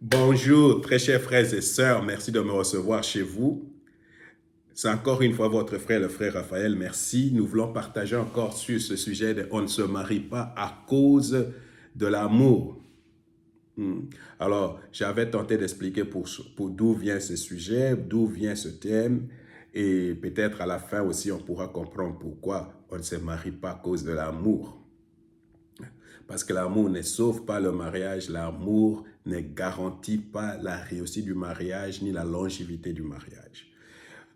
Bonjour, très chers frères et sœurs, merci de me recevoir chez vous. C'est encore une fois votre frère, le frère Raphaël, merci. Nous voulons partager encore sur ce sujet de on ne se marie pas à cause de l'amour. Alors, j'avais tenté d'expliquer pour d'où vient ce sujet, d'où vient ce thème, et peut-être à la fin aussi on pourra comprendre pourquoi on ne se marie pas à cause de l'amour. Parce que l'amour ne sauve pas le mariage, l'amour ne garantit pas la réussite du mariage ni la longévité du mariage.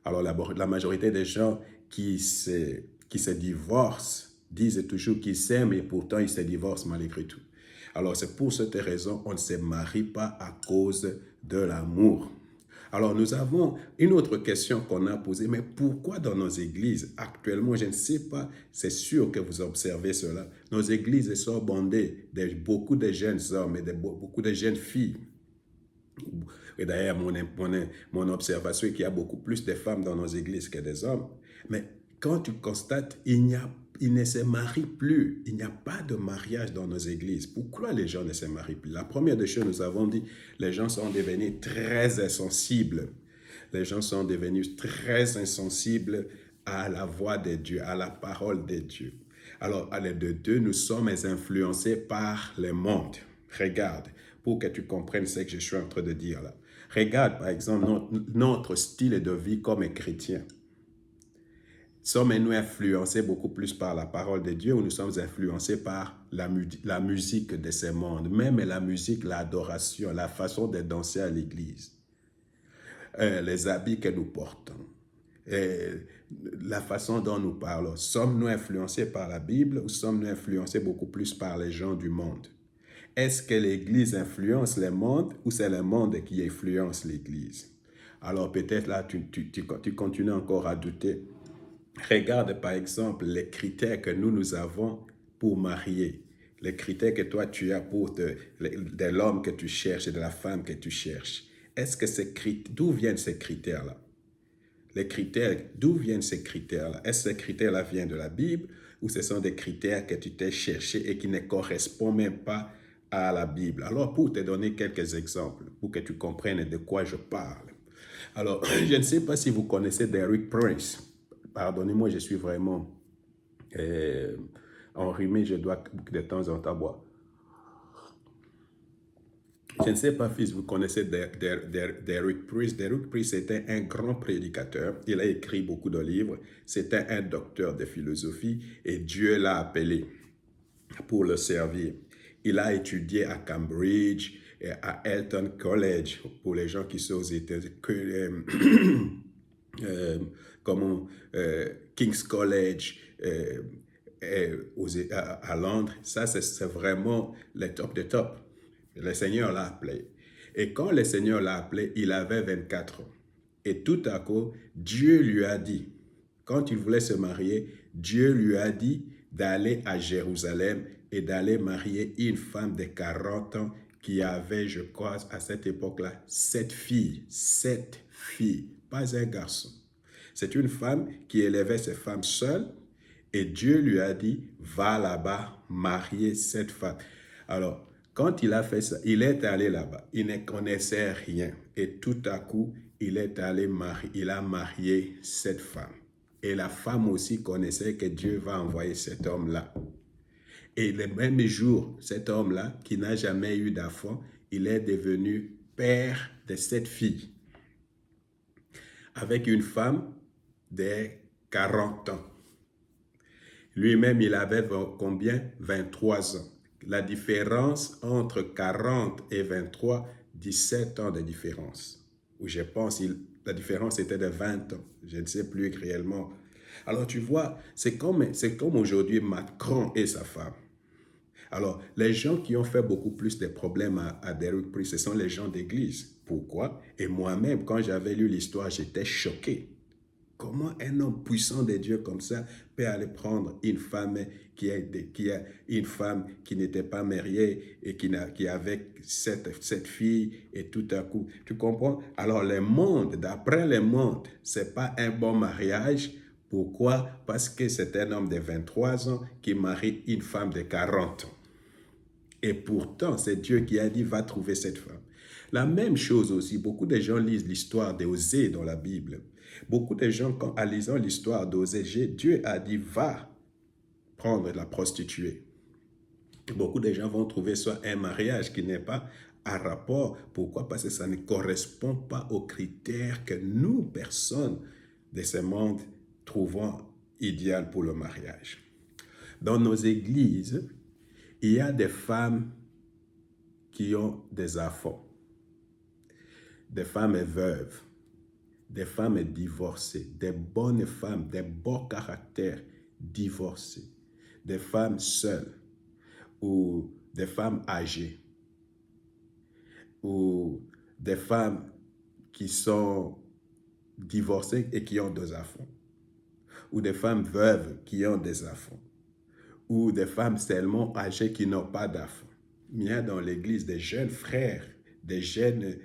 Alors la majorité des gens qui se divorcent disent toujours qu'ils s'aiment et pourtant ils se divorcent malgré tout. Alors c'est pour cette raison qu'on ne se marie pas à cause de l'amour. Alors nous avons une autre question qu'on a posée, mais pourquoi dans nos églises actuellement, je ne sais pas, c'est sûr que vous observez cela, nos églises sont bondées de beaucoup de jeunes hommes et de beaucoup de jeunes filles. Et d'ailleurs, mon observation est qu'il y a beaucoup plus de femmes dans nos églises que des hommes. Mais quand tu constates, il ne se marient plus. Il n'y a pas de mariage dans nos églises. Pourquoi les gens ne se marient plus? La première des choses, nous avons dit, les gens sont devenus très insensibles. Les gens sont devenus très insensibles à la voix de Dieu, à la parole de Dieu. Alors, à l'aide de Dieu, nous sommes influencés par le monde. Regarde, pour que tu comprennes ce que je suis en train de dire là. Regarde, par exemple, notre style de vie comme chrétien. Sommes-nous influencés beaucoup plus par la parole de Dieu ou nous sommes influencés par la musique de ce monde, même la musique, l'adoration, la façon de danser à l'église, les habits que nous portons, la façon dont nous parlons. Sommes-nous influencés par la Bible ou sommes-nous influencés beaucoup plus par les gens du monde? Est-ce que l'Église influence le monde ou c'est le monde qui influence l'Église? Alors peut-être là, tu continues encore à douter. Regarde par exemple les critères que nous avons pour marier. Les critères que toi tu as de l'homme que tu cherches et de la femme que tu cherches. Est-ce que d'où viennent ces critères-là? Les critères, d'où viennent ces critères-là? Est-ce que ces critères-là viennent de la Bible ou ce sont des critères que tu t'es cherché et qui ne correspondent même pas à la Bible? Alors, pour te donner quelques exemples, pour que tu comprennes de quoi je parle. Alors, je ne sais pas si vous connaissez Derek Prince. Pardonnez-moi, je suis vraiment enrhumé, je dois de temps en temps boire. Je ne sais pas si vous connaissez Derek Prince. Derek Prince était un grand prédicateur. Il a écrit beaucoup de livres. C'était un docteur de philosophie et Dieu l'a appelé pour le servir. Il a étudié à Cambridge et à Elton College pour les gens qui sont aux États-Unis. King's College à Londres. Ça, c'est vraiment le top de top. Le Seigneur l'a appelé. Et quand le Seigneur l'a appelé, il avait 24 ans. Et tout à coup, Dieu lui a dit, quand il voulait se marier, Dieu lui a dit d'aller à Jérusalem et d'aller marier une femme de 40 ans qui avait, je crois, à cette époque-là, 7 filles. 7 filles, pas un garçon. C'est une femme qui élevait ses femmes seules et Dieu lui a dit, va là-bas marier cette femme. Alors, quand il a fait ça, il est allé là-bas. Il ne connaissait rien. Et tout à coup, il est allé marier. Il a marié cette femme. Et la femme aussi connaissait que Dieu va envoyer cet homme-là. Et le même jour, cet homme-là, qui n'a jamais eu d'enfant, il est devenu père de cette fille. Avec une femme de 40 ans. Lui-même, il avait combien? 23 ans. La différence entre 40 et 23, 17 ans de différence. Ou je pense la différence était de 20 ans. Je ne sais plus réellement. Alors tu vois, c'est comme aujourd'hui Macron et sa femme. Alors, les gens qui ont fait beaucoup plus de problèmes à Derek Prince, ce sont les gens d'église. Pourquoi? Et moi-même, quand j'avais lu l'histoire, j'étais choqué. Comment un homme puissant de Dieu comme ça peut aller prendre une femme qui n'était pas mariée et qui avait cette fille et tout à coup, tu comprends? Alors le monde, d'après le monde, c'est pas un bon mariage. Pourquoi? Parce que c'est un homme de 23 ans qui marie une femme de 40 ans. Et pourtant, c'est Dieu qui a dit, va trouver cette femme. La même chose aussi, beaucoup de gens lisent l'histoire d'Osée dans la Bible. Beaucoup de gens, en lisant l'histoire d'Osée, Dieu a dit, va prendre la prostituée. Beaucoup de gens vont trouver soit un mariage qui n'est pas à rapport. Pourquoi? Parce que ça ne correspond pas aux critères que nous, personnes de ce monde, trouvons idéal pour le mariage. Dans nos églises, il y a des femmes qui ont des enfants, des femmes veuves, des femmes divorcées, des bonnes femmes, des beaux caractères divorcées, des femmes seules ou des femmes âgées ou des femmes qui sont divorcées et qui ont des enfants ou des femmes veuves qui ont des enfants ou des femmes seulement âgées qui n'ont pas d'enfants. Il y a dans l'Église des jeunes frères, des jeunes,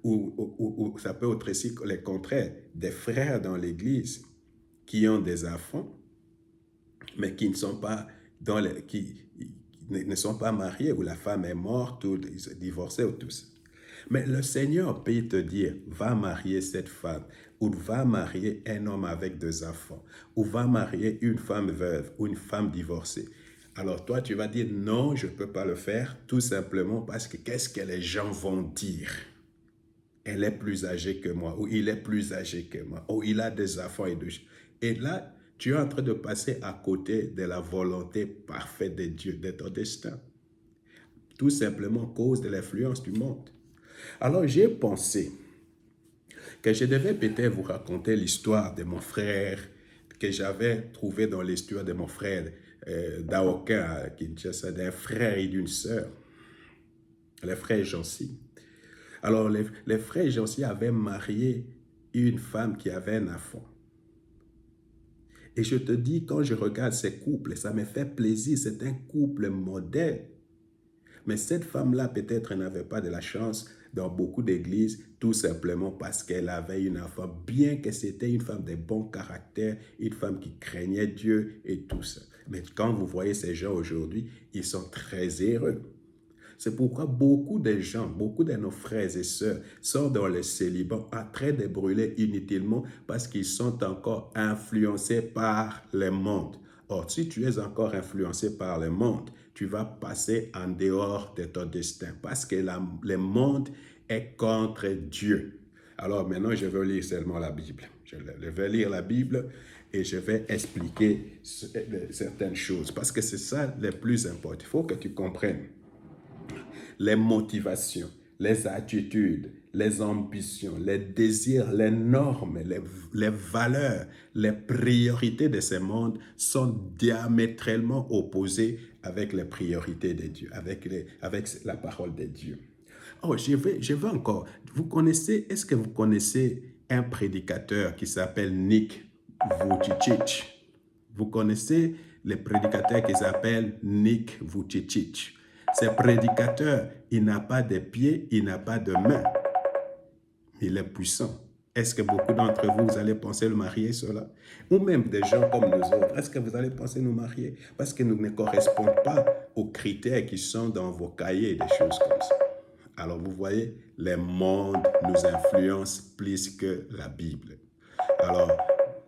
ou ça peut être aussi le contraire, des frères dans l'Église qui ont des enfants, mais qui ne sont pas, qui ne sont pas mariés, où la femme est morte, ou divorcée, ou tout ça. Mais le Seigneur peut te dire, va marier cette femme, ou va marier un homme avec deux enfants, ou va marier une femme veuve, ou une femme divorcée. Alors toi, tu vas dire, non, je ne peux pas le faire, tout simplement parce que qu'est-ce que les gens vont dire? Elle est plus âgée que moi, ou il est plus âgé que moi, ou il a des enfants et là, tu es en train de passer à côté de la volonté parfaite de Dieu, de ton destin. Tout simplement à cause de l'influence du monde. Alors j'ai pensé que je devais peut-être vous raconter l'histoire de mon frère, que j'avais trouvé dans l'histoire de mon frère d'Aoka à Kinshasa, d'un frère et d'une sœur, le frère Jancy. Alors les frères Jancy avaient marié une femme qui avait un enfant. Et je te dis, quand je regarde ces couples, ça me fait plaisir, c'est un couple modèle. Mais cette femme-là, peut-être, n'avait pas de la chance dans beaucoup d'églises, tout simplement parce qu'elle avait une enfant, bien que c'était une femme de bon caractère, une femme qui craignait Dieu et tout ça. Mais quand vous voyez ces gens aujourd'hui, ils sont très heureux. C'est pourquoi beaucoup de gens, beaucoup de nos frères et sœurs sont dans le célibat en train de brûler inutilement parce qu'ils sont encore influencés par le monde. Or, si tu es encore influencé par le monde, tu vas passer en dehors de ton destin parce que le monde est contre Dieu. Alors maintenant, je vais lire seulement la Bible. Je vais lire la Bible et je vais expliquer certaines choses parce que c'est ça le plus important. Il faut que tu comprennes les motivations, les attitudes, les ambitions, les désirs, les normes, les valeurs, les priorités de ce monde sont diamétralement opposées avec les priorités de Dieu, avec la parole de Dieu. Oh, je vais encore. Est-ce que vous connaissez un prédicateur qui s'appelle Nick Vujicic? Vous connaissez le prédicateur qui s'appelle Nick Vujicic? Ce prédicateur, il n'a pas de pieds, il n'a pas de mains. Il est puissant. Est-ce que beaucoup d'entre vous, vous allez penser le marier, cela? Ou même des gens comme nous autres, est-ce que vous allez penser nous marier? Parce que nous ne correspondons pas aux critères qui sont dans vos cahiers, des choses comme ça. Alors vous voyez, le monde nous influence plus que la Bible. Alors,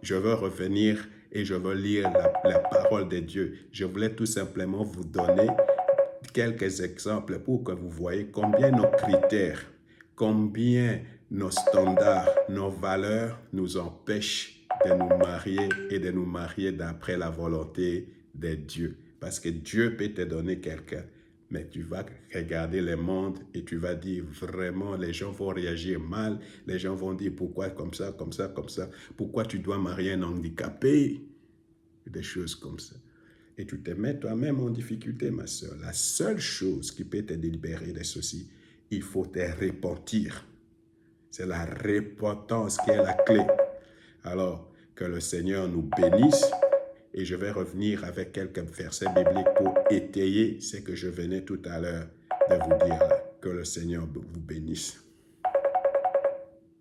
je veux revenir et je veux lire la parole de Dieu. Je voulais tout simplement vous donner quelques exemples pour que vous voyez combien nos critères, combien nos standards, nos valeurs nous empêchent de nous marier et de nous marier d'après la volonté de Dieu. Parce que Dieu peut te donner quelqu'un, mais tu vas regarder le monde et tu vas dire vraiment, les gens vont réagir mal, les gens vont dire pourquoi comme ça, comme ça, comme ça, pourquoi tu dois marier un handicapé, des choses comme ça. Et tu te mets toi-même en difficulté, ma soeur. La seule chose qui peut te libérer de ceci, il faut te repentir. C'est la repentance qui est la clé. Alors, que le Seigneur nous bénisse. Et je vais revenir avec quelques versets bibliques pour étayer ce que je venais tout à l'heure de vous dire. Que le Seigneur vous bénisse.